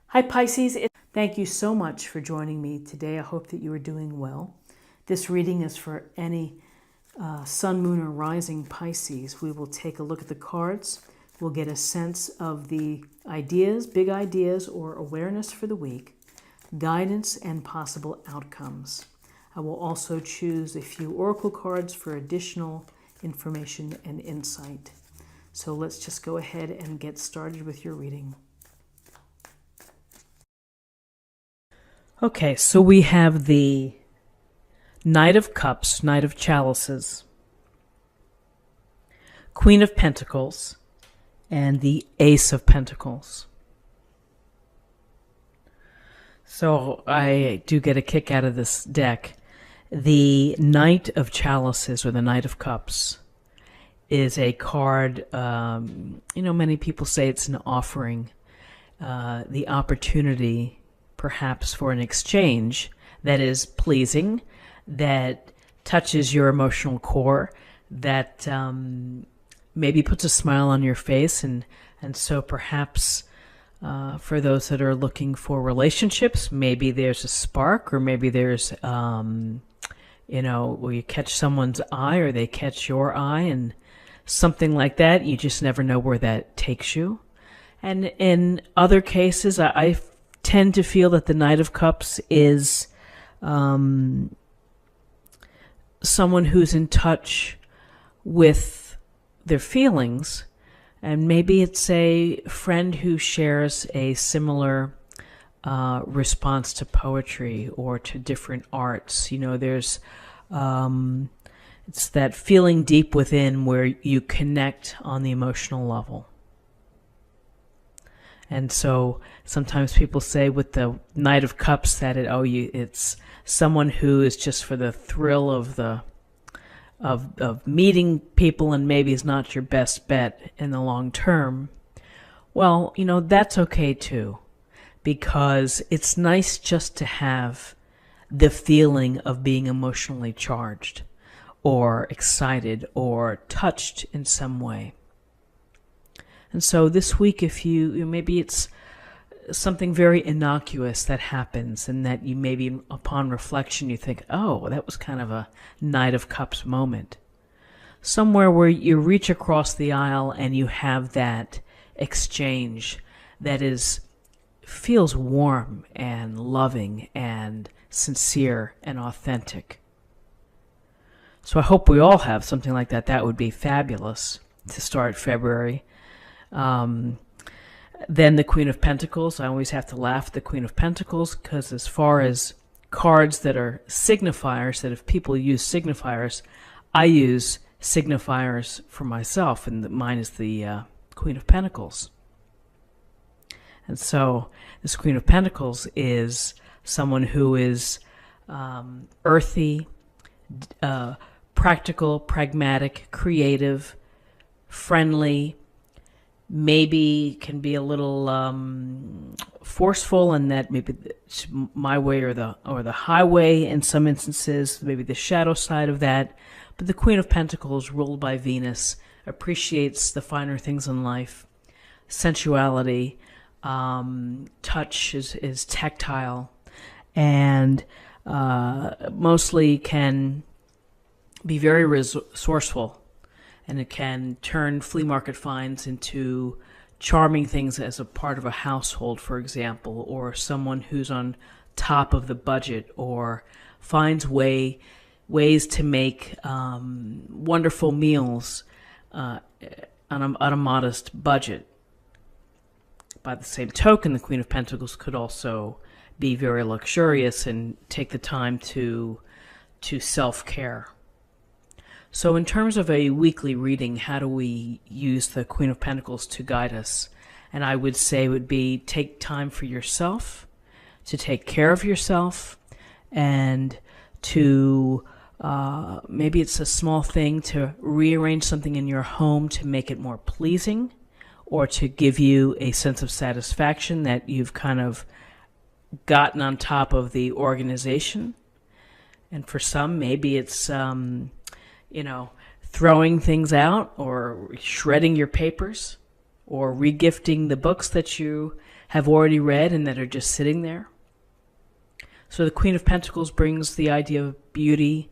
Hi Pisces, thank you so much for joining me today. I hope that you are doing well. This reading is for any sun, moon, or rising Pisces. We will take a look at the cards. We'll get a sense of the ideas, big ideas, or awareness for the week, guidance, and possible outcomes. I will also choose a few oracle cards for additional information and insight. So let's just go ahead and get started with your reading. Okay, so we have the Knight of Cups, Knight of Chalices, Queen of Pentacles, and the Ace of Pentacles. So I do get a kick out of this deck. The Knight of Chalices, or the Knight of Cups, is a card, many people say it's an offering, the opportunity perhaps for an exchange that is pleasing, that touches your emotional core, that maybe puts a smile on your face, and so perhaps for those that are looking for relationships, maybe there's a spark, or maybe there's where you catch someone's eye or they catch your eye, and something like that. You just never know where that takes you. And in other cases, I tend to feel that the Knight of Cups is someone who's in touch with their feelings, and maybe it's a friend who shares a similar response to poetry or to different arts. There's it's that feeling deep within where you connect on the emotional level. And so sometimes people say with the Knight of Cups that it's someone who is just for the thrill of meeting people, and maybe is not your best bet in the long term. Well, that's okay too, because it's nice just to have the feeling of being emotionally charged or excited or touched in some way. And so this week, if maybe it's something very innocuous that happens, and that you maybe upon reflection you think, oh, that was kind of a Knight of Cups moment. Somewhere where you reach across the aisle and you have that exchange that feels warm and loving and sincere and authentic. So I hope we all have something like that. That would be fabulous to start February. Then the Queen of Pentacles. I always have to laugh at the Queen of Pentacles, because as far as cards that are signifiers, that if people use signifiers, I use signifiers for myself, and mine is the Queen of Pentacles. And so this Queen of Pentacles is someone who is earthy, practical, pragmatic, creative, friendly, maybe can be a little forceful, and that maybe it's my way or the highway in some instances, maybe the shadow side of that. But the Queen of Pentacles, ruled by Venus, appreciates the finer things in life, sensuality, touch is tactile, and mostly can be very resourceful. And it can turn flea market finds into charming things as a part of a household, for example, or someone who's on top of the budget, or finds ways to make wonderful meals on a modest budget. By the same token, the Queen of Pentacles could also be very luxurious and take the time to self-care. So in terms of a weekly reading, how do we use the Queen of Pentacles to guide us? And I would say it would be take time for yourself, to take care of yourself, and to maybe it's a small thing to rearrange something in your home to make it more pleasing, or to give you a sense of satisfaction that you've kind of gotten on top of the organization. And for some, maybe it's throwing things out, or shredding your papers, or regifting the books that you have already read and that are just sitting there. So the Queen of Pentacles brings the idea of beauty,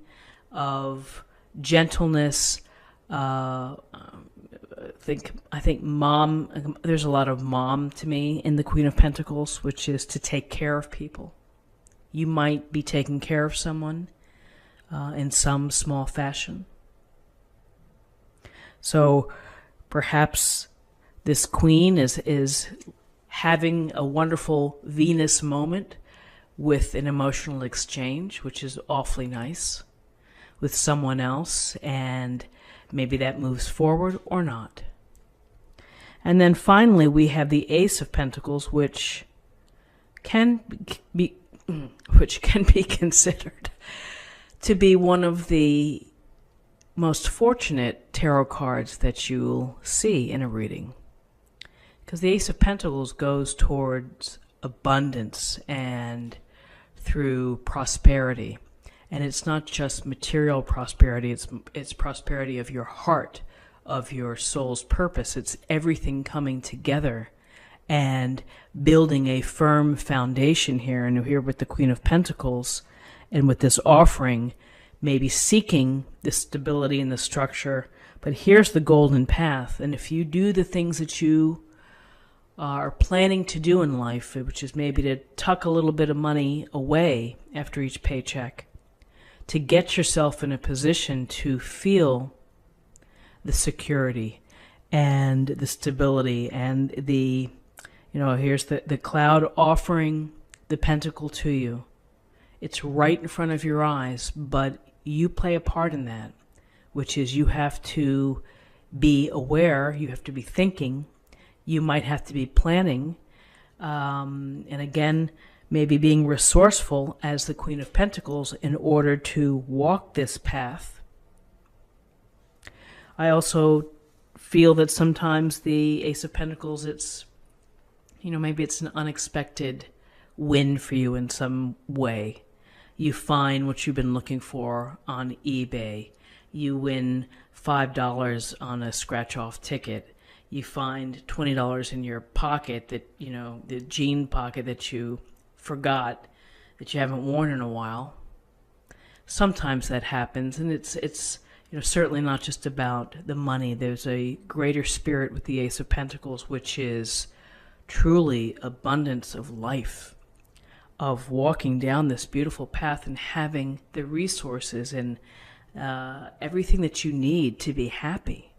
of gentleness. I think mom. There's a lot of mom to me in the Queen of Pentacles, which is to take care of people. You might be taking care of someone in some small fashion. So perhaps this Queen is having a wonderful Venus moment with an emotional exchange, which is awfully nice, with someone else, and maybe that moves forward or not. And then finally we have the Ace of Pentacles, which can be considered to be one of the most fortunate tarot cards that you'll see in a reading. Because the Ace of Pentacles goes towards abundance and through prosperity. And it's not just material prosperity, it's prosperity of your heart, of your soul's purpose. It's everything coming together and building a firm foundation here. And here with the Queen of Pentacles and with this offering, maybe seeking the stability and the structure. But here's the golden path. And if you do the things that you are planning to do in life, which is maybe to tuck a little bit of money away after each paycheck, to get yourself in a position to feel the security and the stability and the, here's the cloud offering the pentacle to you. It's right in front of your eyes, but you play a part in that, which is you have to be aware, you have to be thinking, you might have to be planning, and again, maybe being resourceful as the Queen of Pentacles in order to walk this path. I also feel that sometimes the Ace of Pentacles, it's, maybe it's an unexpected win for you in some way. You find what you've been looking for on eBay. You win $5 on a scratch-off ticket. You find $20 in your pocket that, the jean pocket that you forgot, that you haven't worn in a while. Sometimes that happens, and it's certainly not just about the money. There's a greater spirit with the Ace of Pentacles, which is truly abundance of life, of walking down this beautiful path and having the resources and everything that you need to be happy.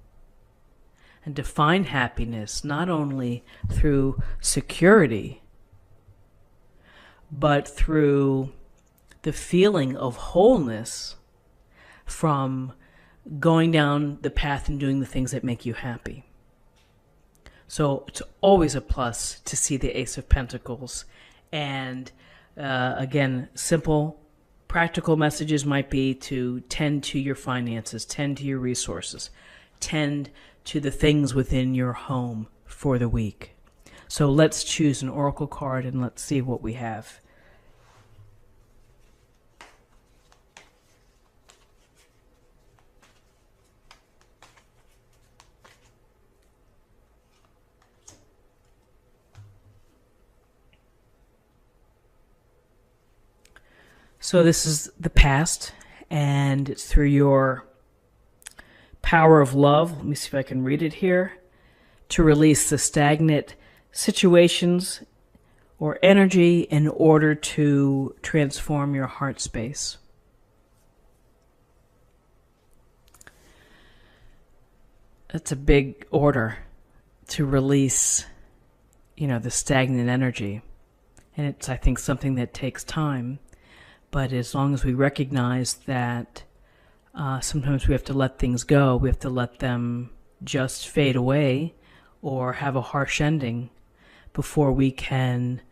And to find happiness not only through security, but through the feeling of wholeness from going down the path and doing the things that make you happy. So it's always a plus to see the Ace of Pentacles. And again, simple, practical messages might be to tend to your finances, tend to your resources, tend to the things within your home for the week. So let's choose an oracle card and let's see what we have. So this is the past, and it's through your power of love. Let me see if I can read it here. To release the stagnant situations or energy in order to transform your heart space. That's a big order to release, the stagnant energy. And it's, I think, something that takes time. But as long as we recognize that sometimes we have to let things go, we have to let them just fade away or have a harsh ending before we can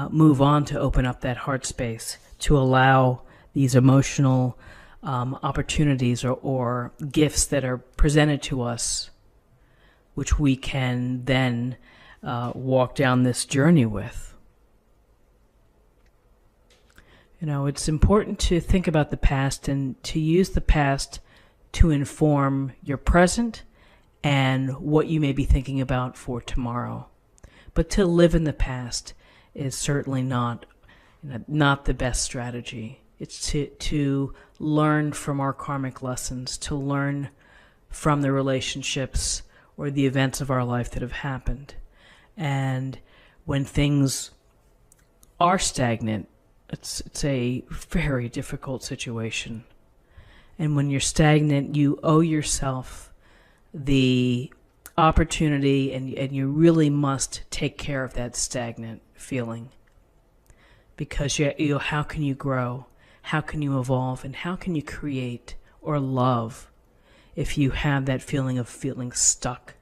move on to open up that heart space to allow these emotional opportunities or gifts that are presented to us, which we can then walk down this journey with. It's important to think about the past and to use the past to inform your present and what you may be thinking about for tomorrow. But to live in the past is certainly not the best strategy. It's to learn from our karmic lessons, to learn from the relationships or the events of our life that have happened. And when things are stagnant, it's a very difficult situation. And when you're stagnant, you owe yourself the opportunity, and you really must take care of that stagnant feeling. Because how can you grow? How can you evolve? And how can you create or love if you have that feeling of feeling stuck?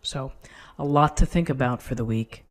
So, a lot to think about for the week.